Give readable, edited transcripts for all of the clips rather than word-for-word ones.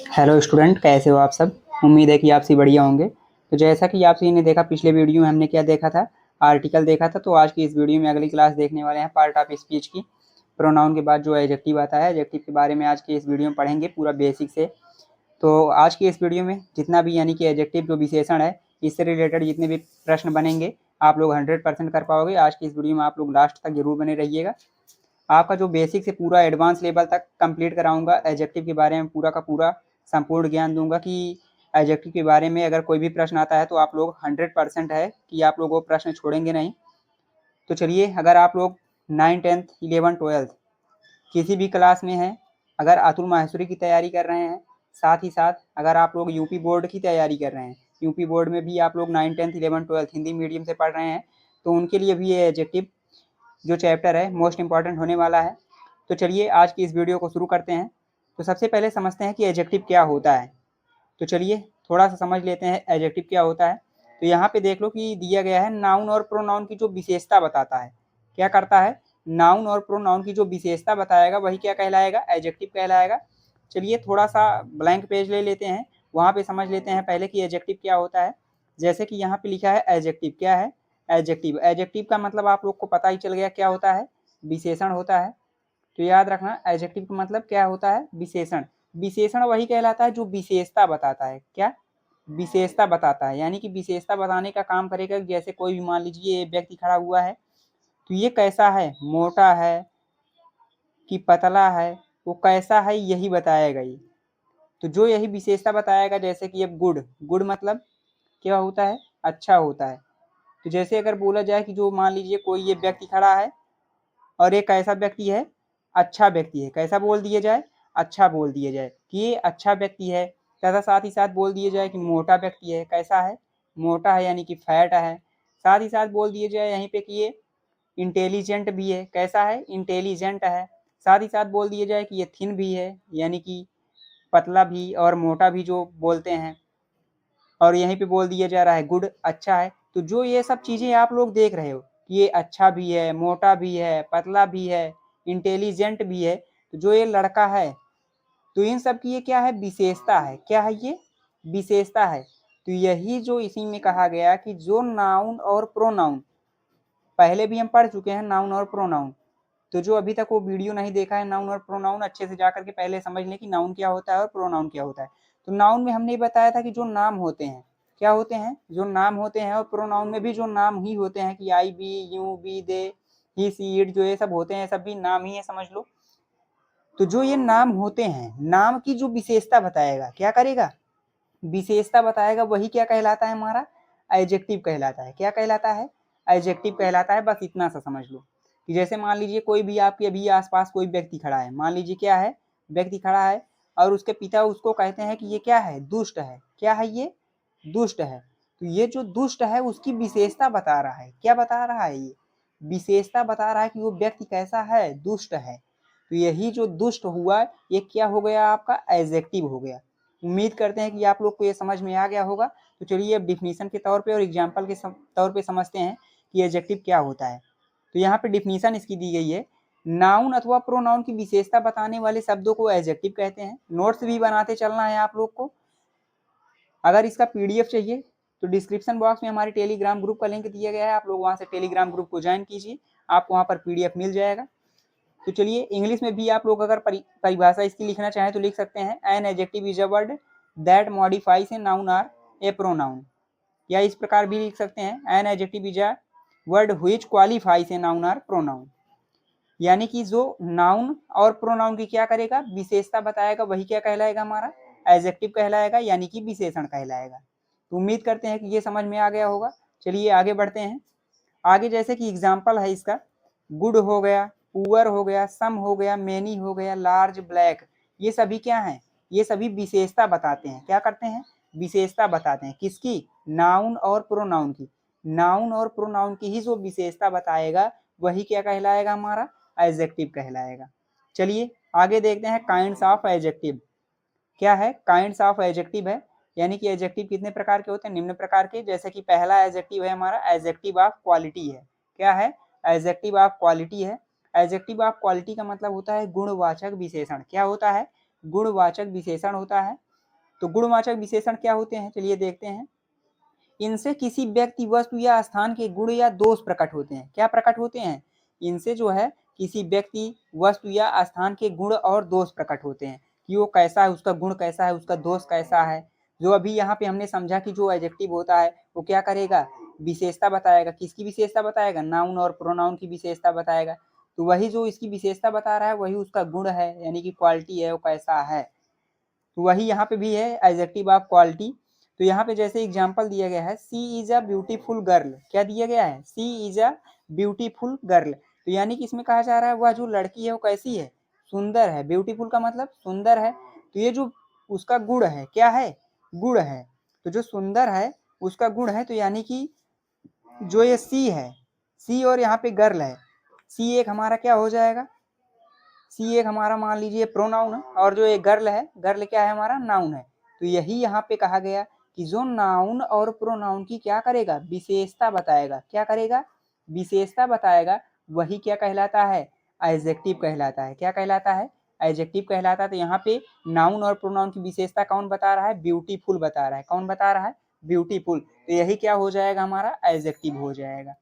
Hello student, कैसे हो आप सब। उम्मीद है कि आप सभी बढ़िया होंगे। तो जैसा कि आप सभी ने देखा, पिछले वीडियो में हमने क्या देखा था, आर्टिकल देखा था। तो आज की इस वीडियो में अगली क्लास देखने वाले हैं पार्ट ऑफ स्पीच की। प्रोनाउन के बाद जो एडजेक्टिव आता है, एडजेक्टिव के बारे में आज की इस वीडियो में पढ़ेंगे पूरा बेसिक से। तो आज की इस वीडियो में जितना भी यानी कि एडजेक्टिव जो विशेषण है, इससे रिलेटेड जितने भी प्रश्न बनेंगे आप लोग 100% कर पाओगे। आज की इस वीडियो में आप लोग लास्ट तक जरूर बने रहिएगा। आपका जो बेसिक से पूरा एडवांस लेवल तक कंप्लीट कराऊंगा। एडजेक्टिव के बारे में पूरा का पूरा संपूर्ण ज्ञान दूंगा कि एडजेक्टिव के बारे में अगर कोई भी प्रश्न आता है तो आप लोग 100% है कि आप लोग वो प्रश्न छोड़ेंगे नहीं। तो चलिए, अगर आप लोग 9, 10, 11, 12 किसी भी क्लास में हैं, अगर अतुल माहेश्वरी की तैयारी कर रहे हैं, साथ ही साथ अगर आप लोग यूपी बोर्ड की तैयारी कर रहे हैं, यूपी बोर्ड में भी आप लोग 9, 10, 11, 12 हिंदी मीडियम से पढ़ रहे हैं, तो उनके लिए भी ये एडजेक्टिव जो चैप्टर है मोस्ट इंपॉर्टेंट होने वाला है। तो चलिए आज की इस वीडियो को शुरू करते हैं। तो सबसे पहले समझते हैं कि एडजेक्टिव क्या होता है। तो चलिए थोड़ा सा समझ लेते हैं एडजेक्टिव क्या होता है। तो यहाँ पे देख लो कि दिया गया है नाउन और प्रोनाउन की जो विशेषता बताता है। क्या करता है? नाउन और प्रोनाउन की जो विशेषता बताएगा वही क्या कहलाएगा? एडजेक्टिव कहलाएगा। चलिए थोड़ा सा ब्लैंक पेज ले लेते हैं, वहाँ पे समझ लेते हैं पहले कि एडजेक्टिव क्या होता है। जैसे कि यहाँ पे लिखा है एडजेक्टिव। क्या है? एडजेक्टिव। एडजेक्टिव का मतलब आप लोग को पता ही चल गया क्या होता है, विशेषण होता है। तो याद रखना, एडजेक्टिव का मतलब क्या होता है? विशेषण। विशेषण वही कहलाता है जो विशेषता बताता है। क्या? विशेषता बताता है, यानी कि विशेषता बताने का काम करेगा। जैसे कोई भी मान लीजिए व्यक्ति खड़ा हुआ है, तो ये कैसा है, मोटा है कि पतला है, वो कैसा है यही बताएगा ये। तो जो यही विशेषता बताएगा, जैसे कि अब गुड। गुड मतलब क्या होता है? अच्छा होता है। तो जैसे अगर बोला जाए कि जो मान लीजिए कोई ये व्यक्ति खड़ा है और एक कैसा व्यक्ति है, अच्छा व्यक्ति है, कैसा बोल दिया जाए? अच्छा बोल दिया जाए कि ये अच्छा व्यक्ति है। तथा साथ ही साथ बोल दिया जाए कि मोटा व्यक्ति है, कैसा है? मोटा है, यानी कि फैट है। साथ ही साथ बोल दिया जाए यहीं पे कि ये इंटेलिजेंट भी है, कैसा है? इंटेलिजेंट है। साथ ही साथ बोल दिया जाए कि ये थिन भी है, यानी कि पतला भी और मोटा भी जो बोलते हैं। और यहीं पे बोल दिया जा रहा है गुड, अच्छा है। तो जो ये सब चीजें आप लोग देख रहे हो कि ये अच्छा भी है, मोटा भी है, पतला भी है, इंटेलिजेंट भी है, तो जो ये लड़का है, तो इन सब की ये क्या है? विशेषता है। क्या है ये? विशेषता है। तो यही जो इसी में कहा गया कि जो नाउन और प्रोनाउन, पहले भी हम पढ़ चुके हैं नाउन और प्रोनाउन। तो जो अभी तक वो वीडियो नहीं देखा है नाउन और प्रोनाउन, अच्छे से जाकर के पहले समझ लें कि नाउन क्या होता है और प्रोनाउन क्या होता है। तो नाउन में हमने बताया था कि जो नाम होते हैं, क्या होते हैं? जो नाम होते हैं। और प्रोनाउन में भी जो नाम ही होते हैं कि I, we, you, we, they, he, she, it, जो ये सब होते हैं, सब भी नाम ही है, समझ लो। तो जो ये नाम होते हैं, नाम की जो विशेषता बताएगा, क्या करेगा? विशेषता बताएगा, वही क्या कहलाता है? हमारा एडजेक्टिव कहलाता है। क्या कहलाता है? एडजेक्टिव कहलाता है। बस इतना सा समझ लो कि जैसे मान लीजिए कोई भी आपके अभी आसपास कोई व्यक्ति खड़ा है, मान लीजिए क्या है, व्यक्ति खड़ा है और उसके पिता उसको कहते हैं कि ये क्या है? दुष्ट है। क्या है ये? दुष्ट है। तो ये जो दुष्ट है उसकी विशेषता बता रहा है। क्या बता रहा है? ये विशेषता बता रहा है कि वो व्यक्ति कैसा है? दुष्ट है। तो यही जो दुष्ट हुआ, ये क्या हो गया? आपका एडजेक्टिव हो गया। उम्मीद करते हैं कि आप लोग को ये समझ में आ गया होगा। तो चलिए अब डिफिनीशन के तौर पे और एग्जाम्पल के तौर पे समझते हैं कि एडजेक्टिव क्या होता है। तो यहाँ पे डिफिनीशन इसकी दी गई है, नाउन अथवा प्रोनाउन की विशेषता बताने वाले शब्दों को एडजेक्टिव कहते हैं। नोट्स भी बनाते चलना है आप लोग को। अगर इसका पीडीएफ चाहिए तो डिस्क्रिप्शन बॉक्स में हमारे टेलीग्राम ग्रुप का लिंक दिया गया है, आप लोग वहां से टेलीग्राम ग्रुप को ज्वाइन कीजिए, आपको वहां पर पीडीएफ मिल जाएगा। तो चलिए इंग्लिश में भी आप लोग अगर परिभाषा इसकी लिखना चाहें तो लिख सकते हैं, an adjective is a word that modifies a noun or a pronoun. या इस प्रकार भी लिख सकते हैं, an adjective is a word which qualifies a noun or pronoun. यानी कि जो नाउन और प्रोनाउन की क्या करेगा? विशेषता बताएगा, वही क्या कहलाएगा? हमारा एडजेक्टिव कहलाएगा, यानी कि विशेषण कहलाएगा। तो उम्मीद करते हैं कि ये समझ में आ गया होगा। चलिए आगे बढ़ते हैं। आगे जैसे कि एग्जाम्पल है इसका, गुड हो गया, पुअर हो गया, सम हो गया, मेनी हो गया, लार्ज, ब्लैक, ये सभी क्या हैं? ये सभी विशेषता बताते हैं। क्या करते हैं? विशेषता बताते हैं। किसकी? नाउन और प्रोनाउन की। नाउन और प्रोनाउन की ही जो विशेषता बताएगा वही क्या कहलाएगा? हमारा एडजेक्टिव कहलाएगा। चलिए आगे देखते हैं, काइंड्स ऑफ एडजेक्टिव। क्या है? काइंड्स ऑफ एडजेक्टिव है, यानी कि एडजेक्टिव कितने प्रकार के होते हैं? निम्न प्रकार के। जैसे कि पहला एडजेक्टिव है हमारा एडजेक्टिव ऑफ क्वालिटी है। क्या है? एडजेक्टिव ऑफ क्वालिटी है। एडजेक्टिव ऑफ क्वालिटी का मतलब होता है गुणवाचक विशेषण। क्या होता है? गुणवाचक विशेषण होता है। तो गुणवाचक विशेषण क्या होते हैं, चलिए देखते हैं। इनसे किसी व्यक्ति, वस्तु या स्थान के गुण या दोष प्रकट होते हैं। क्या प्रकट होते हैं? इनसे जो है किसी व्यक्ति, वस्तु या स्थान के गुण और दोष प्रकट होते हैं कि वो कैसा है, उसका गुण कैसा है, उसका दोष कैसा है। जो अभी यहाँ पे हमने समझा कि जो एडजेक्टिव होता है वो क्या करेगा, विशेषता बताएगा। किसकी विशेषता बताएगा? नाउन और प्रोनाउन की विशेषता बताएगा। तो वही जो इसकी विशेषता बता रहा है वही उसका गुण है, यानी कि क्वालिटी है, वो कैसा है। तो वही यहाँ पे भी है एडजेक्टिव ऑफ क्वालिटी। तो यहाँ पे जैसे एग्जांपल दिया गया है, सी इज अ ब्यूटीफुल गर्ल। क्या दिया गया है? सी इज अ ब्यूटीफुल गर्ल। तो यानी कि इसमें कहा जा रहा है वह जो लड़की है वो कैसी है? सुंदर है। ब्यूटीफुल का मतलब सुंदर है। तो ये जो उसका गुण है, क्या है? गुण है। तो जो सुंदर है उसका गुण है। तो यानी कि जो ये सी है, सी और यहाँ पे गर्ल है, सी एक हमारा क्या हो जाएगा? सी एक हमारा मान लीजिए प्रोनाउन है, और जो ये गर्ल है, गर्ल क्या है? हमारा नाउन है। तो यही यहाँ पे कहा गया कि जो नाउन और प्रोनाउन की क्या करेगा? विशेषता बताएगा। क्या करेगा? विशेषता बताएगा। वही क्या कहलाता है? एडजेक्टिव कहलाता है। क्या कहलाता है? एडजेक्टिव कहलाता है। तो यहाँ पे नाउन और प्रोनाउन की विशेषता कौन बता रहा है? ब्यूटीफुल बता रहा है। कौन बता रहा है? ब्यूटीफुल। तो यही क्या हो जाएगा? हमारा एडजेक्टिव हो जाएगा।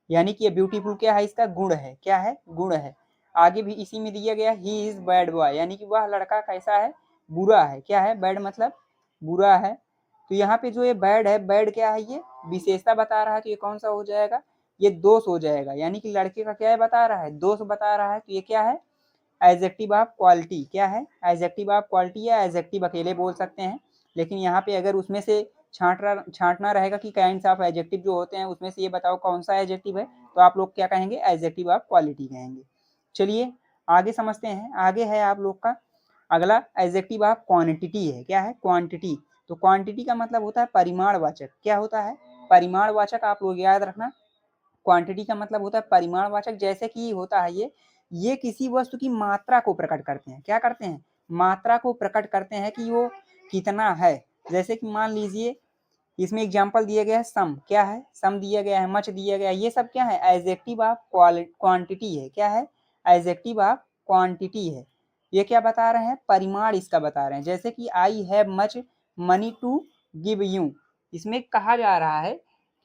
यानी कि ये ब्यूटीफुल क्या है? इसका गुण है। क्या है? गुण है। आगे भी इसी में दिया गया, ही इज बैड बॉय, यानी कि वह लड़का कैसा है? बुरा है। क्या है? बैड मतलब बुरा है। तो यहाँ पे जो ये बैड है, बैड क्या है? ये विशेषता बता रहा है। तो ये कौन सा हो जाएगा? ये दोष हो जाएगा। यानी कि लड़के का क्या है बता रहा है? दोष बता रहा है। तो ये क्या है? Adjective of quality. क्या है? एडजेक्टिव ऑफ क्वालिटी या एडजेक्टिव अकेले बोल सकते हैं। लेकिन यहाँ पे अगर उसमें से छांटना रहेगा कि काइंड्स ऑफ एडजेक्टिव जो होते हैं उसमें से ये बताओ कौन सा एडजेक्टिव है, तो आप लोग क्या कहेंगे? एडजेक्टिव ऑफ क्वालिटी कहेंगे। चलिए आगे समझते हैं। आगे है आप लोग का अगला एडजेक्टिव ऑफ क्वांटिटी है। क्या है? क्वांटिटी। तो क्वांटिटी का मतलब होता है परिमाणवाचक। क्या होता है? परिमाणवाचक। आप लोग याद रखना, क्वांटिटी का मतलब होता है परिमाणवाचक। जैसे कि होता है ये किसी वस्तु की मात्रा को प्रकट करते हैं। क्या करते हैं? मात्रा को प्रकट करते हैं कि वो कितना है। जैसे कि मान लीजिए इसमें एग्जांपल दिया गया है सम। क्या है? सम दिया गया है, मच दिया गया है। ये सब क्या है? एडजेक्टिव ऑफ क्वांटिटी है। क्या है? एडजेक्टिव ऑफ क्वांटिटी है। ये क्या बता रहे हैं? परिमाण इसका बता रहे हैं। जैसे कि I have much money to give you. इसमें कहा जा रहा है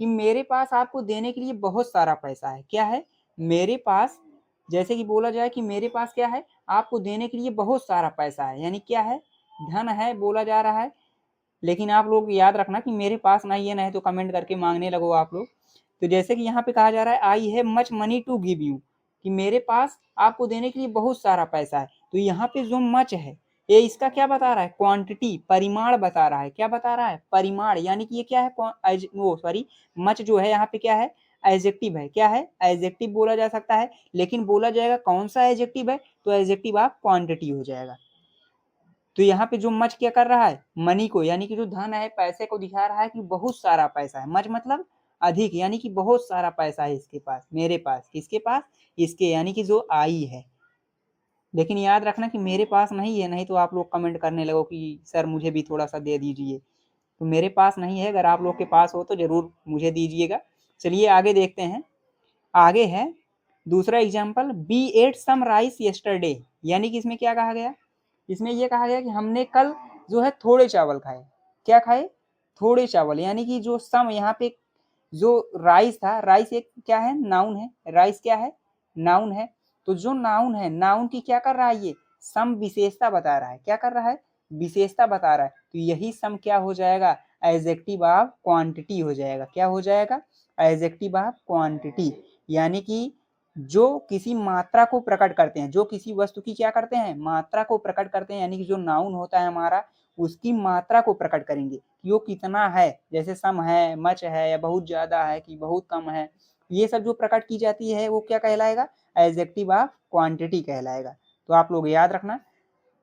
कि मेरे पास आपको देने के लिए बहुत सारा पैसा है। क्या है? मेरे पास, जैसे कि बोला जाए कि मेरे पास क्या है? आपको देने के लिए बहुत सारा पैसा है। यानी क्या है? धन है बोला जा रहा है। लेकिन आप लोग याद रखना कि मेरे पास नहीं है, नहीं तो कमेंट करके मांगने लगो आप लोग। तो जैसे कि यहाँ पे कहा जा रहा है I have much money to give you, कि मेरे पास आपको देने के लिए बहुत सारा पैसा है। तो यहाँ पे जो मच है ये इसका क्या बता रहा है? क्वांटिटी, परिमाण बता रहा है। क्या बता रहा है? परिमाण। यानी कि ये क्या है? सॉरी, मच जो है यहाँ पे क्या है? एडजेक्टिव है। क्या है? एडजेक्टिव बोला जा सकता है। लेकिन बोला जाएगा कौन सा एडजेक्टिव है? तो एडजेक्टिव ऑफ क्वांटिटी हो जाएगा। तो यहाँ पे जो मच क्या कर रहा है? मनी को, यानी कि जो धन है, पैसे को दिखा रहा है कि बहुत सारा पैसा है। मच मतलब अधिक, यानी कि बहुत सारा पैसा है इसके पास, मेरे पास। किसके पास? इसके, यानी कि जो आई है। लेकिन याद रखना कि मेरे पास नहीं है, नहीं तो आप लोग कमेंट करने लगो कि सर मुझे भी थोड़ा सा दे दीजिए। तो मेरे पास नहीं है, अगर आप लोग के पास हो तो जरूर मुझे दीजिएगा। चलिए आगे देखते हैं। आगे है दूसरा example, B ate some rice yesterday. यानी कि इसमें क्या कहा गया? इसमें यह कहा गया कि हमने कल जो है थोड़े चावल खाए। क्या खाए? थोड़े चावल। यानी कि जो सम यहाँ पे जो राइस था, राइस एक क्या है? नाउन है। राइस क्या है? नाउन है। तो जो नाउन है, नाउन की क्या कर रहा है? ये सम विशेषता बता रहा है। क्या कर रहा है? विशेषता बता रहा है। तो यही सम क्या हो जाएगा? एडजेक्टिव ऑफ क्वांटिटी हो जाएगा। क्या हो जाएगा? Adjective of quantity. यानी कि जो किसी मात्रा को प्रकट करते हैं, जो किसी वस्तु की क्या करते हैं? मात्रा को प्रकट करते हैं। यानी कि जो नाउन होता है हमारा, उसकी मात्रा को प्रकट करेंगे कि वो कितना है। जैसे सम है, मच है, या बहुत ज्यादा है कि बहुत कम है। ये सब जो प्रकट की जाती है वो क्या कहलाएगा? एडजेक्टिव ऑफ क्वांटिटी कहलाएगा। तो आप लोग याद रखना।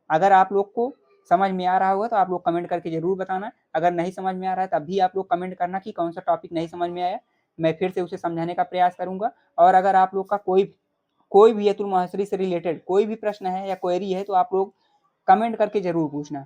अगर आप लोग को समझ में आ रहा होगा तो आप लोग कमेंट करके जरूर बताना। अगर नहीं समझ में आ रहा है तब भी आप लोग कमेंट करना कि कौन सा टॉपिक नहीं समझ में आया। मैं फिर से उसे समझाने का प्रयास करूंगा। और अगर आप लोग का कोई भी हेतु मास्टरी से रिलेटेड कोई भी प्रश्न है या क्वेरी है तो आप लोग कमेंट करके जरूर पूछना।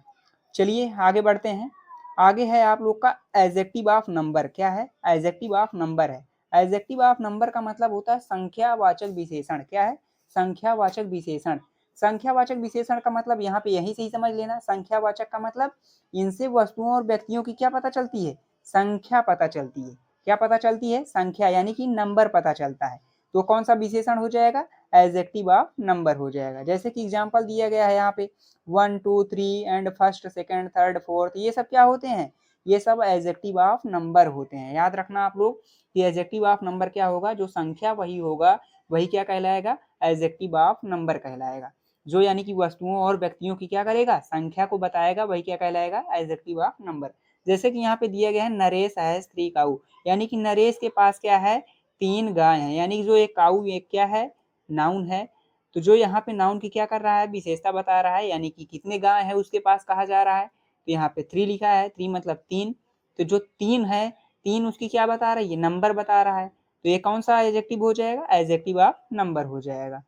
चलिए आगे बढ़ते हैं। आगे है आप लोग का एडजेक्टिव ऑफ नंबर। क्या है? एडजेक्टिव ऑफ नंबर है। एडजेक्टिव ऑफ नंबर का मतलब होता है संख्यावाचक विशेषण। क्या है? संख्यावाचक विशेषण। संख्यावाचक विशेषण का मतलब यहाँ पे यही से ही समझ लेना, संख्यावाचक का मतलब इनसे वस्तुओं और व्यक्तियों की क्या पता चलती है, संख्या पता चलती है। क्या पता चलती है, संख्या, यानी कि नंबर पता चलता है। तो कौन सा विशेषण हो जाएगा, एडजेक्टिव ऑफ नंबर हो जाएगा। जैसे कि एग्जाम्पल दिया गया है यहाँ पे 1 2 3 and first second third fourth, ये सब क्या होते हैं, ये सब एडजेक्टिव ऑफ नंबर होते हैं। याद रखना आप लोग कि एडजेक्टिव ऑफ नंबर क्या होगा, जो संख्या वही होगा, वही क्या कहलाएगा, एडजेक्टिव ऑफ नंबर कहलाएगा। जो यानी कि वस्तुओं और व्यक्तियों की क्या करेगा, संख्या को बताएगा, वही क्या कहलाएगा, एडजेक्टिव ऑफ नंबर। जैसे कि यहाँ पे दिया गया है नरेश हैज 3 काऊ, यानी कि नरेश के पास क्या है, 3 गाय हैं। यानी कि जो एक काऊ एक क्या है, नाउन है। तो जो यहाँ पे नाउन की क्या कर रहा है, विशेषता बता रहा है, यानी कि कितने गाय है उसके पास कहा जा रहा है। तो यहाँ पे 3 लिखा है, 3 मतलब 3। तो जो 3 है, 3 उसकी क्या बता रही है, नंबर बता रहा है। तो ये कौन सा एडजेक्टिव हो जाएगा, एडजेक्टिव ऑफ नंबर हो जाएगा।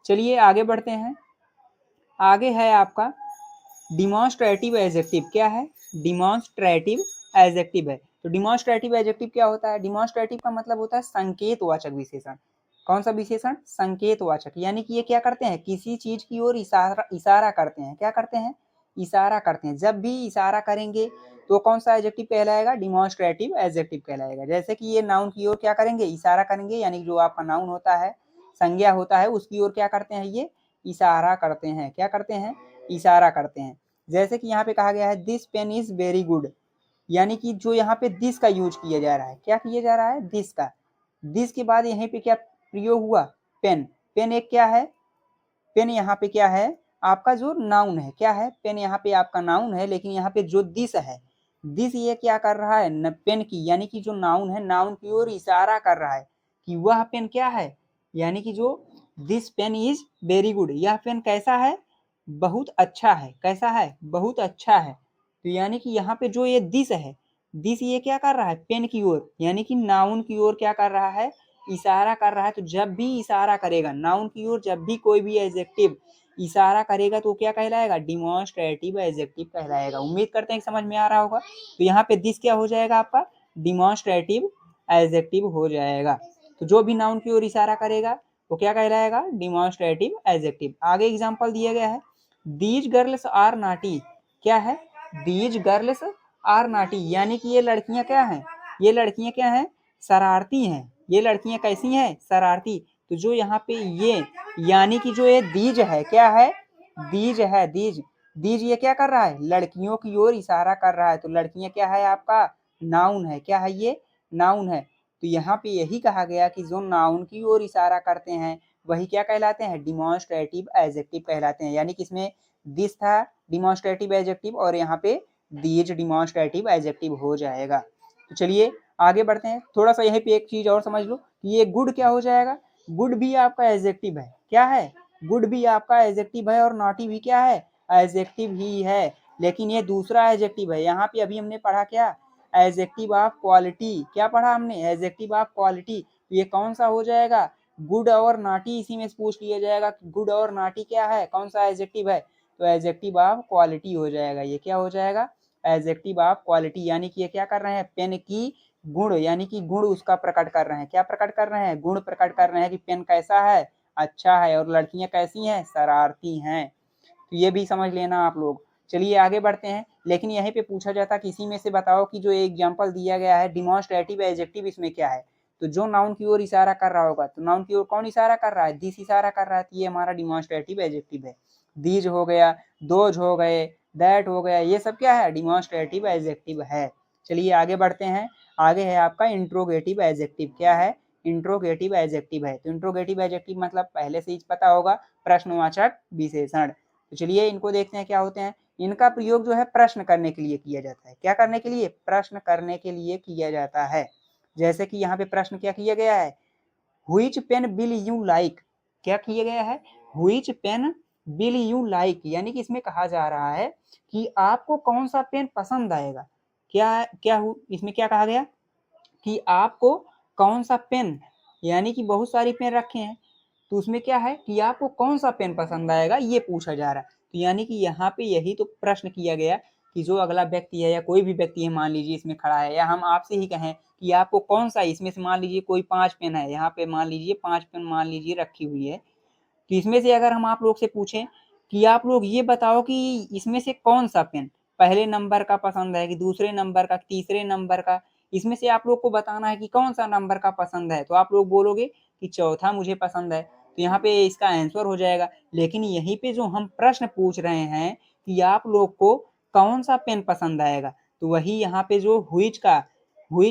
चलिए आगे बढ़ते हैं। आगे है आपका डिमॉन्स्ट्रेटिव एडजेक्टिव। क्या है, डिमॉन्स्ट्रेटिव एडजेक्टिव है। तो डिमॉन्स्ट्रेटिव एडजेक्टिव क्या होता है, डिमॉन्स्ट्रेटिव का मतलब होता है संकेतवाचक विशेषण। कौन सा विशेषण, संकेतवाचक, यानी कि ये क्या करते हैं, किसी चीज की ओर इशारा करते हैं। क्या करते हैं, इशारा करते हैं। जब भी इशारा करेंगे तो कौन सा एडजेक्टिव कहलाएगा, डिमॉन्स्ट्रेटिव एडजेक्टिव कहलाएगा। जैसे कि ये नाउन की ओर क्या करेंगे, इशारा करेंगे, यानी जो आपका नाउन होता है, संज्ञा होता है, उसकी ओर क्या करते हैं, ये इशारा करते हैं। क्या करते हैं, इशारा करते हैं। जैसे कि यहाँ पे कहा गया है this pen is very good, यानी कि जो यहाँ पे दिस का यूज किया जा रहा है, क्या किया जा रहा है, दिस का। दिस के बाद यहाँ पे क्या प्रयोग हुआ, पेन। पेन एक क्या है, पेन यहाँ पे क्या है, आपका जो नाउन है। क्या है, पेन यहाँ पे आपका नाउन है, लेकिन यहाँ पे जो दिस है, दिस ये क्या कर रहा है, न पेन की, यानी कि जो नाउन है, नाउन की ओर इशारा कर रहा है कि वह पेन क्या है, यानी कि जो this pen is very good, यह पेन कैसा है, बहुत अच्छा है। कैसा है, बहुत अच्छा है। तो यानी कि यहाँ पे जो ये दिस है, दिस ये क्या कर रहा है, पेन की ओर, यानी कि नाउन की ओर क्या कर रहा है, इशारा कर रहा है। तो जब भी इशारा करेगा नाउन की ओर, जब भी कोई भी एडजेक्टिव इशारा करेगा तो क्या कहलाएगा, डिमॉन्स्ट्रेटिव एडजेक्टिव कहलाएगा। उम्मीद करते हैं कि समझ में आ रहा होगा। तो यहाँ पे दिस क्या हो जाएगा, आपका डिमॉन्स्ट्रेटिव एडजेक्टिव हो जाएगा। तो जो भी नाउन की ओर इशारा करेगा वो क्या कहलाएगा, डिमॉन्स्ट्रेटिव एडजेक्टिव। आगे एग्जाम्पल दिया गया है दीज गर्ल्स आर नाटी। क्या है, दीज गर्ल्स आर नाटी, यानी कि ये लड़कियां क्या हैं, ये लड़कियां क्या हैं, शरारती हैं। ये लड़कियां कैसी हैं, शरारती। तो जो यहाँ पे ये, यानी कि जो ये दीज है, क्या है, दीज है, दीज। दीज ये क्या कर रहा है, लड़कियों की ओर इशारा कर रहा है। तो लड़कियां क्या है, आपका नाउन है। क्या है, ये नाउन है। तो यहाँ पे यही कहा गया कि जो नाउन की ओर इशारा करते हैं वही क्या कहलाते हैं, डिमॉन्स्ट्रेटिव एडजेक्टिव कहलाते हैं। यानी कि इसमें दिस था डिमॉन्स्ट्रेटिव एडजेक्टिव और यहाँ पे दीज डिमॉन्स्ट्रेटिव एडजेक्टिव हो जाएगा। तो चलिए आगे बढ़ते हैं। थोड़ा सा यहीं पे एक चीज और समझ लो कि ये गुड क्या हो जाएगा, गुड भी आपका एडजेक्टिव है। क्या है, गुड भी आपका एडजेक्टिव है और नॉटी भी क्या है, एडजेक्टिव ही है। लेकिन ये दूसरा एडजेक्टिव है। यहाँ पे अभी हमने पढ़ा क्या, एडजेक्टिव ऑफ क्वालिटी। क्या पढ़ा हमने, एडजेक्टिव ऑफ क्वालिटी। तो ये कौन सा हो जाएगा, गुड और नाटी। इसी में से पूछ लिया जाएगा कि गुड और नाटी क्या है, कौन सा एडजेक्टिव है। तो एडजेक्टिव ऑफ क्वालिटी हो जाएगा। ये क्या हो जाएगा, एडजेक्टिव ऑफ क्वालिटी। यानी कि ये क्या कर रहे हैं, पेन की गुण, यानी कि गुण उसका प्रकट कर रहे हैं। क्या प्रकट कर रहे हैं, गुण प्रकट कर रहे हैं कि पेन कैसा है, अच्छा है, और लड़कियां कैसी हैं, शरारती हैं। तो ये भी समझ लेना आप लोग। चलिए आगे बढ़ते हैं। लेकिन यहीं पे पूछा जाता कि इसी में से बताओ कि जो एग्जांपल दिया गया है डिमॉन्स्ट्रेटिव एडजेक्टिव, इसमें क्या है। तो जो नाउन की ओर इशारा कर रहा होगा, तो नाउन की ओर कौन इशारा कर रहा है, दिस इशारा कर रहा है। तो ये हमारा डिमॉन्स्ट्रेटिव एडजेक्टिव है। दीज हो गया, दोज हो गए, दैट हो गया, ये सब क्या है, डिमॉन्स्ट्रेटिव एडजेक्टिव है। चलिए आगे बढ़ते हैं। आगे है आपका इंट्रोगेटिव एडजेक्टिव। क्या है, इंट्रोगेटिव एडजेक्टिव है। तो इंट्रोगेटिव एडजेक्टिव मतलब पहले से ही पता होगा, प्रश्नवाचक विशेषण। तो चलिए इनको देखते हैं क्या होते हैं। इनका प्रयोग जो है प्रश्न करने के लिए किया जाता है। क्या करने के लिए, प्रश्न करने के लिए किया जाता है। जैसे कि यहाँ पे प्रश्न क्या किया गया है, which pen will you like. क्या किया गया है, which pen will you like, यानी कि इसमें कहा जा रहा है कि आपको कौन सा पेन पसंद आएगा। क्या क्या इसमें क्या कहा गया कि आपको कौन सा पेन, यानी कि बहुत सारी पेन रखे हैं, तो उसमें क्या है कि आपको कौन सा पेन पसंद आएगा, ये पूछा जा रहा है। तो यानी कि यहाँ पे यही तो प्रश्न किया गया कि जो अगला व्यक्ति है या कोई भी व्यक्ति है, मान लीजिए इसमें खड़ा है, या हम आपसे ही कहें कि आपको कौन सा, इसमें से मान लीजिए कोई 5 पेन है, यहाँ पे मान लीजिए 5 पेन मान लीजिए रखी हुई है। तो इसमें से अगर हम आप लोग से पूछें कि आप लोग ये बताओ कि इसमें से कौन सा पेन पहले नंबर का पसंद है कि दूसरे नंबर का, तीसरे नंबर का, इसमें से आप लोग को बताना है कि कौन सा नंबर का पसंद है, तो आप लोग बोलोगे कि चौथा मुझे पसंद है, तो यहाँ पे इसका आंसर हो जाएगा। लेकिन यहीं पे जो हम प्रश्न पूछ रहे हैं कि आप लोग को कौन सा पेन पसंद आएगा, तो वही यहाँ पे जो हुईच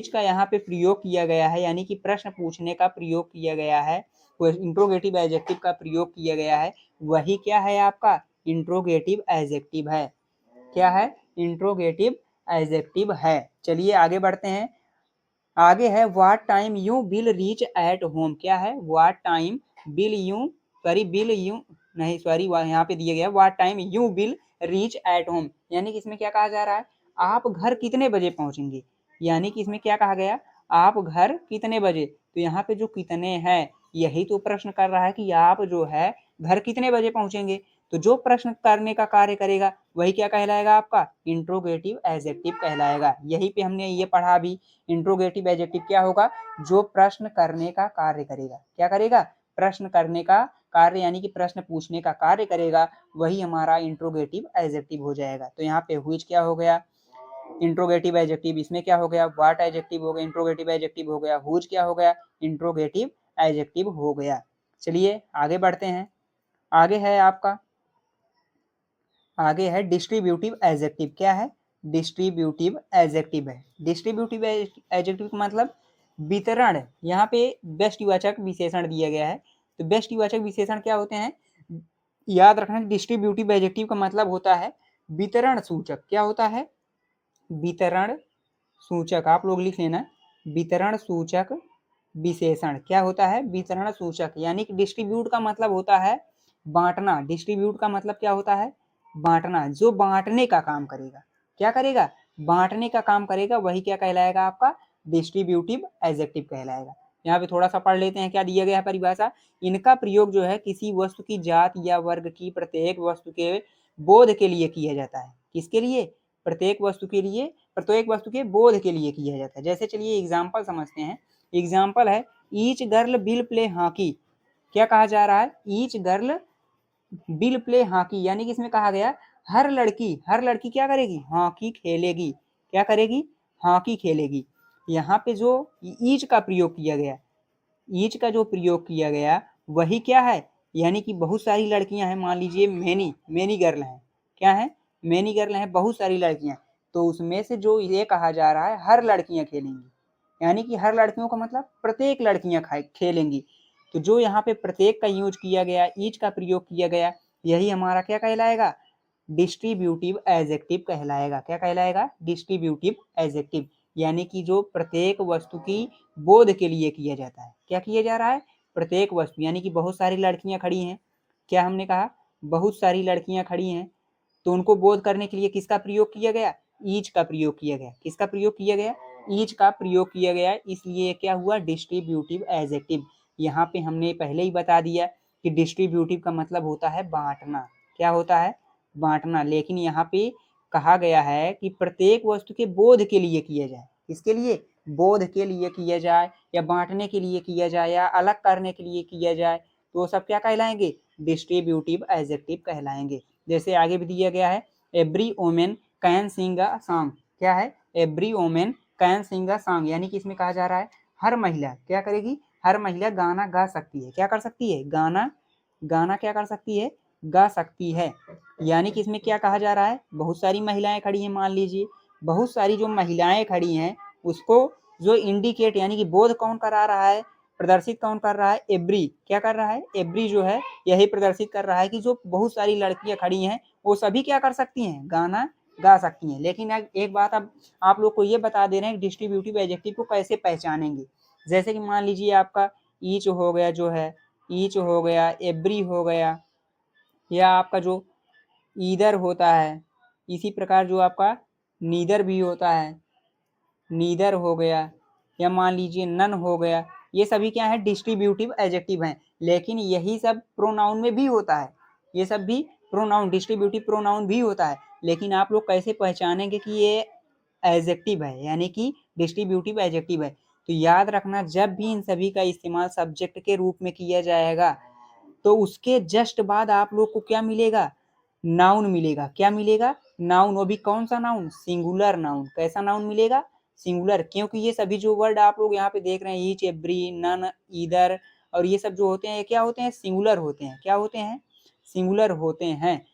का यहाँ पे प्रयोग किया गया है, यानी कि प्रश्न पूछने का प्रयोग किया गया है, इंट्रोगेटिव एडजेक्टिव का प्रयोग किया गया है, वही क्या है आपका इंट्रोगेटिव एडजेक्टिव है। क्या है? इंट्रोगेटिव एडजेक्टिव है। चलिए आगे बढ़ते हैं। आगे है what time you will reach at home. क्या है? What time will you bill you नहीं सॉरी यहाँ पे दिया गया what time you will reach at home, यानी कि इसमें क्या कहा जा रहा है, आप घर कितने बजे पहुंचेंगे, यानी कि इसमें क्या कहा गया, आप घर कितने बजे, तो यहाँ पे जो कितने हैं यही तो प्रश्न कर रहा है कि आप जो है घर कितने बजे पहुंचेंगे, तो जो प्रश्न करने का कार्य करेगा वही क्या कहलाएगा, आपका इंट्रोगेटिव एडजेक्टिव कहलाएगा। यही पे हमने ये पढ़ा भी, इंट्रोगेटिव एडजेक्टिव क्या होगा, जो प्रश्न करने का कार्य करेगा। क्या करेगा? प्रश्न करने का कार्य, यानी कि प्रश्न पूछने का कार्य करेगा, वही हमारा इंट्रोगेटिव एडजेक्टिव हो जाएगा। तो यहाँ पे व्हिच क्या हो गया, इंट्रोगेटिव एडजेक्टिव। इसमें क्या हो गया, व्हाट एडजेक्टिव हो गया, इंट्रोगेटिव एडजेक्टिव हो गया। हुज क्या हो गया, इंट्रोगेटिव एडजेक्टिव हो गया। चलिए आगे बढ़ते हैं। आगे है आपका, आगे है डिस्ट्रीब्यूटिव एडजेक्टिव। क्या है? डिस्ट्रीब्यूटिव एडजेक्टिव है। डिस्ट्रीब्यूटिव एडजेक्टिव का मतलब वितरण। यहाँ पे व्यष्टिवाचक विशेषण दिया गया है, तो व्यष्टिवाचक विशेषण क्या होते हैं, याद रखना। डिस्ट्रीब्यूटिव एडजेक्टिव का मतलब होता है वितरण सूचक। क्या होता है? वितरण सूचक। आप लोग लिख लेना, वितरण सूचक विशेषण। क्या होता है? वितरण सूचक। यानी कि डिस्ट्रीब्यूट का मतलब होता है बांटना। डिस्ट्रीब्यूट का मतलब क्या होता है, बांटना। जो बांटने का काम करेगा, क्या करेगा, बांटने का काम करेगा, वही क्या कहलाएगा, आपका डिस्ट्रीब्यूटिव एडजेक्टिव कहलाएगा। यहाँ पे थोड़ा सा पढ़ लेते हैं, क्या दिया गया है परिभाषा। इनका प्रयोग जो है किसी वस्तु की जात या वर्ग की प्रत्येक वस्तु के बोध के लिए किया जाता है। किसके लिए? प्रत्येक वस्तु के लिए, प्रत्येक वस्तु के बोध के लिए किया जाता है। जैसे चलिए एग्जाम्पल समझते हैं। एग्जाम्पल है each girl will play hockey. क्या कहा जा रहा है, each girl will play hockey, यानी कि इसमें कहा गया हर लड़की क्या करेगी, हॉकी खेलेगी। क्या करेगी? हॉकी खेलेगी। यहाँ पे जो ईच का प्रयोग किया गया, ईच का जो प्रयोग किया गया वही क्या है, यानी कि बहुत सारी लड़कियां हैं, मान लीजिए मेनी गर्ल हैं। क्या है? मेनी गर्ल हैं, बहुत सारी लड़कियां। तो उसमें से जो ये कहा जा रहा है हर लड़कियां खेलेंगी, यानी कि हर लड़कियों का मतलब प्रत्येक लड़कियां खेलेंगी। तो जो यहाँ पे प्रत्येक का यूज किया गया, ईच का प्रयोग किया गया, यही हमारा क्या कहलाएगा, डिस्ट्रीब्यूटिव एडजेक्टिव कहलाएगा। क्या कहलाएगा? डिस्ट्रीब्यूटिव एडजेक्टिव, यानी कि जो प्रत्येक वस्तु की बोध के लिए किया जाता है। क्या किया जा रहा है? प्रत्येक वस्तु, यानी कि बहुत सारी लड़कियां खड़ी हैं। क्या हमने कहा? बहुत सारी लड़कियां खड़ी हैं, तो उनको बोध करने के लिए किसका प्रयोग किया गया, ईच का प्रयोग किया गया। किसका प्रयोग किया गया? ईच का प्रयोग किया गया, इसलिए क्या हुआ, डिस्ट्रीब्यूटिव एडजेक्टिव। यहाँ पे हमने पहले ही बता दिया कि डिस्ट्रीब्यूटिव का मतलब होता है बांटना। क्या होता है? बांटना। लेकिन यहाँ पे कहा गया है कि प्रत्येक वस्तु के बोध के लिए किया जाए। किसके लिए? बोध के लिए किया जाए, या बांटने के लिए किया जाए, या अलग करने के लिए किया जाए, तो वो सब क्या कहलाएंगे, डिस्ट्रीब्यूटिव एडजेक्टिव कहलाएंगे। जैसे आगे भी दिया गया है every women can sing a song. क्या है? Every women can sing a song, यानी कि इसमें कहा जा रहा है हर महिला क्या करेगी, हर महिला गाना गा सकती है। क्या कर सकती है? गाना क्या कर सकती है, गा सकती है। यानी कि इसमें क्या कहा जा रहा है, बहुत सारी महिलाएं खड़ी हैं, मान लीजिए बहुत सारी जो महिलाएं खड़ी हैं, उसको जो इंडिकेट यानी कि बोध कौन करा रहा है, प्रदर्शित कौन कर रहा है, एवरी। क्या कर रहा है? एवरी जो है यही प्रदर्शित कर रहा है कि जो बहुत सारी लड़कियां खड़ी हैं वो सभी क्या कर सकती हैं, गाना गा सकती हैं। लेकिन एक बात अब आप लोग को ये बता दे रहे हैं कि डिस्ट्रीब्यूटिव एडजेक्टिव को कैसे पहचानेंगे। जैसे कि मान लीजिए आपका ईच हो गया, जो है ईच हो गया, एवरी हो गया, या आपका जो ईदर होता है, इसी प्रकार जो आपका नीदर भी होता है, नीदर हो गया, या मान लीजिए नन हो गया, ये सभी क्या है, डिस्ट्रीब्यूटिव एडजेक्टिव हैं। लेकिन यही सब प्रोनाउन में भी होता है, ये सब भी प्रोनाउन, डिस्ट्रीब्यूटिव प्रोनाउन भी होता है। लेकिन आप लोग कैसे पहचानेंगे कि ये एडजेक्टिव है, यानी कि डिस्ट्रीब्यूटिव एडजेक्टिव है। तो याद रखना, जब भी इन सभी का इस्तेमाल सब्जेक्ट के रूप में किया जाएगा, तो उसके जस्ट बाद आप लोग को क्या मिलेगा, नाउन मिलेगा। क्या मिलेगा, नाउन। वो भी कौन सा नाउन, सिंगुलर नाउन। कैसा नाउन मिलेगा, सिंगुलर। क्योंकि ये सभी जो वर्ड आप लोग यहाँ पे देख रहे हैं, ईच, एवरी, नन, ईदर और ये सब जो होते हैं, ये क्या होते हैं, सिंगुलर होते हैं। क्या होते हैं, सिंगुलर होते हैं।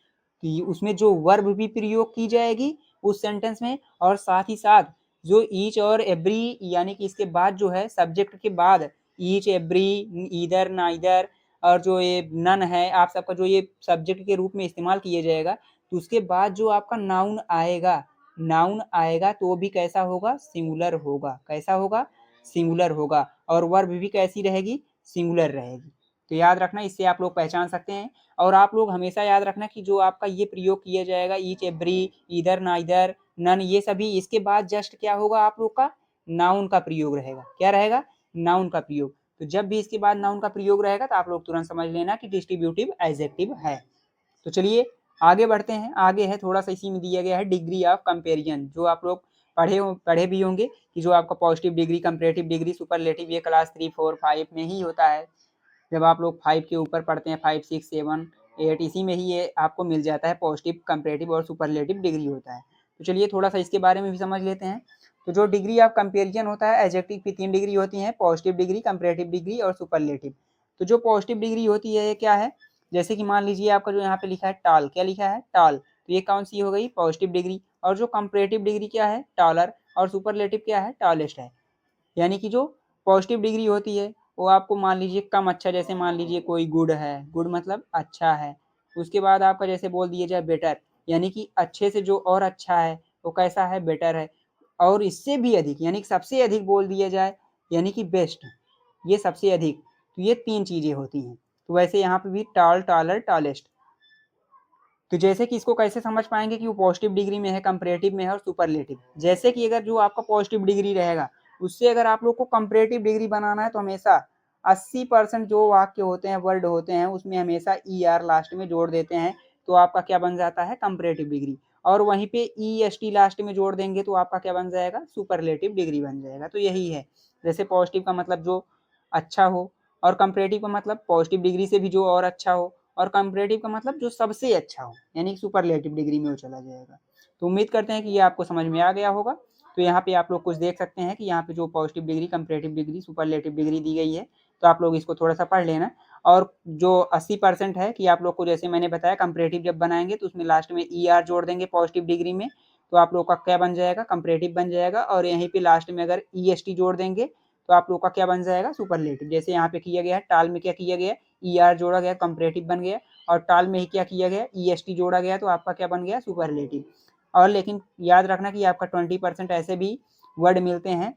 कि उसमें जो वर्ब भी प्रयोग की जाएगी उस सेंटेंस में, और साथ ही साथ जो ईच और एवरी यानी कि इसके बाद जो है सब्जेक्ट के बाद ईच, एवरी, ईदर, नाइदर और जो ये नन है आप सबका जो ये सब्जेक्ट के रूप में इस्तेमाल किया जाएगा, तो उसके बाद जो आपका नाउन आएगा, नाउन आएगा तो वो भी कैसा होगा, सिंगुलर होगा। कैसा होगा, सिंगुलर होगा। और वर्ब भी कैसी रहेगी, सिंगुलर रहेगी। तो याद रखना, इससे आप लोग पहचान सकते हैं। और आप लोग हमेशा याद रखना कि जो आपका ये प्रयोग किया जाएगा ईच, एवरी, इधर, नाइदर, नन, ये सभी, इसके बाद जस्ट क्या होगा आप लोग का, नाउन का प्रयोग रहेगा। क्या रहेगा, नाउन का प्रयोग। तो जब भी इसके बाद नाउन का प्रयोग रहेगा तो आप लोग तुरंत समझ लेना कि डिस्ट्रीब्यूटिव एडजेक्टिव है। तो चलिए आगे बढ़ते हैं। आगे है थोड़ा सा इसी में दिया गया है डिग्री ऑफ कंपेरिजन, जो आप लोग पढ़े भी होंगे कि जो आपका positive degree, comparative degree, superlative, ये क्लास 3, 4, 5 में ही होता है। जब आप लोग 5 के ऊपर पढ़ते हैं, 5, 6, 7, 8, इसी में ही ये आपको मिल जाता है, पॉजिटिव, कंपैरेटिव और सुपरलेटिव डिग्री होता है। तो चलिए थोड़ा सा इसके बारे में भी समझ लेते हैं। तो जो डिग्री ऑफ कंपेरिजन होता है, एडजेक्टिव की 3 डिग्री होती हैं, पॉजिटिव डिग्री, कंपैरेटिव डिग्री और सुपरलेटिव। तो जो पॉजिटिव डिग्री होती है ये क्या है, जैसे कि मान लीजिए आपका जो यहाँ पे लिखा है टाल, क्या लिखा है, टाल, तो ये कौन सी हो गई, पॉजिटिव डिग्री। और जो कंपैरेटिव डिग्री क्या है, टॉलर। और सुपरलेटिव क्या है, टॉलेस्ट है। यानी कि जो पॉजिटिव डिग्री होती है वो आपको मान लीजिए कम अच्छा, जैसे मान लीजिए कोई गुड है, गुड मतलब अच्छा है। उसके बाद आपका जैसे बोल दिया जाए बेटर, यानी कि अच्छे से जो और अच्छा है वो कैसा है, बेटर है। और इससे भी अधिक यानी कि सबसे अधिक बोल दिया जाए, यानी कि बेस्ट, ये सबसे अधिक। तो ये 3 चीजें होती हैं। तो वैसे यहाँ पे भी टॉल, टॉलर, टॉलेस्ट। तो जैसे कि इसको कैसे समझ पाएंगे कि वो पॉजिटिव डिग्री में है, कंपैरेटिव में है और सुपरलेटिव। जैसे कि अगर जो आपका पॉजिटिव डिग्री रहेगा उससे अगर आप लोग को कंपैरेटिव डिग्री बनाना है तो हमेशा 80% जो वाक्य होते हैं, वर्ड होते हैं, उसमें हमेशा ER लास्ट में जोड़ देते हैं, तो आपका क्या बन जाता है, कंपैरेटिव डिग्री। और वहीं पे EST लास्ट में जोड़ देंगे तो आपका क्या बन जाएगा, सुपरलेटिव डिग्री बन जाएगा। तो यही है, जैसे पॉजिटिव का मतलब जो अच्छा हो, और कंपैरेटिव का मतलब पॉजिटिव डिग्री से भी जो और अच्छा हो, और कंपैरेटिव का मतलब जो सबसे अच्छा हो, यानी सुपरलेटिव डिग्री में वो चला जाएगा। तो उम्मीद करते हैं कि ये आपको समझ में आ गया होगा। तो यहाँ पे आप लोग कुछ देख सकते हैं कि यहाँ पे जो positive degree, comparative degree, superlative degree दी गई है, तो आप लोग इसको थोड़ा सा पढ़ लेना। और जो 80% है कि आप लोग को जैसे मैंने बताया, कंपैरेटिव जब बनाएंगे तो उसमें लास्ट में ER जोड़ देंगे पॉजिटिव डिग्री में, तो आप लोग का क्या बन जाएगा, कंपैरेटिव बन जाएगा। और यहीं पे लास्ट में अगर EST जोड़ देंगे तो आप लोग का क्या बन जाएगा, सुपरलेटिव। जैसे यहाँ पे किया गया है, टाल में क्या किया गया, ER जोड़ा गया, कंपैरेटिव बन गया। और टाल में ही क्या किया गया, EST जोड़ा गया, तो आपका क्या बन गया, सुपरलेटिव। और लेकिन याद रखना कि आपका 20% ऐसे भी वर्ड मिलते हैं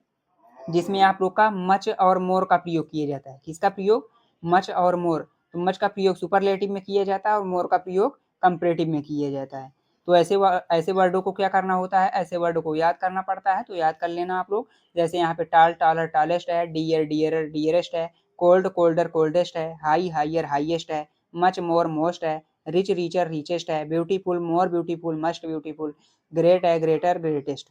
जिसमें आप लोग का मच और मोर का प्रयोग किया जाता है। किसका प्रयोग, मच और मोर। तो मच का प्रयोग सुपरलेटिव में किया जाता है और मोर का प्रयोग कंपैरेटिव में किया जाता है। तो ऐसे वर्डों को क्या करना होता है, ऐसे वर्डों को याद करना पड़ता है। तो याद कर लेना आप लोग। जैसे यहाँ पे टाल, टालर, टालेस्ट है, डियर, डियरर, डियरेस्ट है, कोल्ड, कोल्डर, कोल्डेस्ट है, हाई, हाइयर, हाईएस्ट है, मच, मोर, मोस्ट है, रिच, रिचर, रिचेस्ट है, beautiful, more beautiful, must beautiful, great है, ग्रेटर, ग्रेटेस्ट।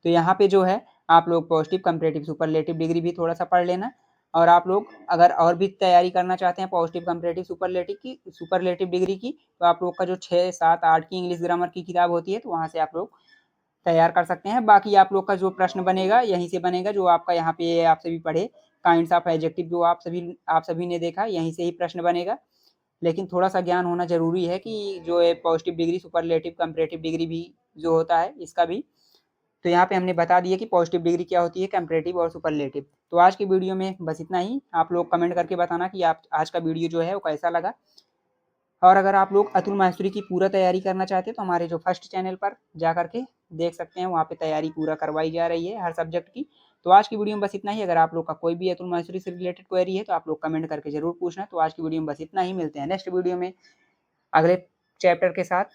तो यहाँ पे जो है आप लोग पॉजिटिव, कंपैरेटिव, सुपरलेटिव डिग्री भी थोड़ा सा पढ़ लेना। और आप लोग अगर और भी तैयारी करना चाहते हैं पॉजिटिव, कंपैरेटिव, सुपरलेटिव डिग्री की, तो आप लोग का जो 6, 7, 8 की इंग्लिश ग्रामर की किताब होती है, तो वहाँ से आप लोग तैयार कर सकते हैं। बाकी आप लोग का जो प्रश्न बनेगा यहीं से बनेगा, जो आपका यहाँ पे आप सभी पढ़े काइंड्स ऑफ एडजेक्टिव, जो आप सभी ने देखा, यहीं से ही प्रश्न बनेगा। लेकिन थोड़ा सा ज्ञान होना जरूरी है कि जो है positive degree, superlative, comparative degree भी जो होता है इसका भी। तो यहाँ पे हमने बता दिया कि पॉजिटिव डिग्री क्या होती है, कंपैरेटिव और सुपरलेटिव। तो आज की वीडियो में बस इतना ही। आप लोग कमेंट करके बताना कि आप आज का वीडियो जो है वो कैसा लगा। और अगर आप लोग अतुल माहेश्वरी की पूरा तैयारी करना चाहते हैं तो हमारे जो फर्स्ट चैनल पर जा करके देख सकते हैं, वहाँ पे तैयारी पूरा करवाई जा रही है हर सब्जेक्ट की। तो आज की वीडियो में बस इतना ही। अगर आप लोग का कोई भी अतुल माहेश्वरी से रिलेटेड क्वेरी है तो आप लोग कमेंट करके जरूर पूछना। तो आज की वीडियो में बस इतना ही, मिलते हैं नेक्स्ट वीडियो में अगले चैप्टर के साथ।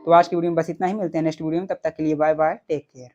तो आज की वीडियो में बस इतना ही, मिलते हैं नेक्स्ट वीडियो में। तब तक के लिए बाय बाय, टेक केयर।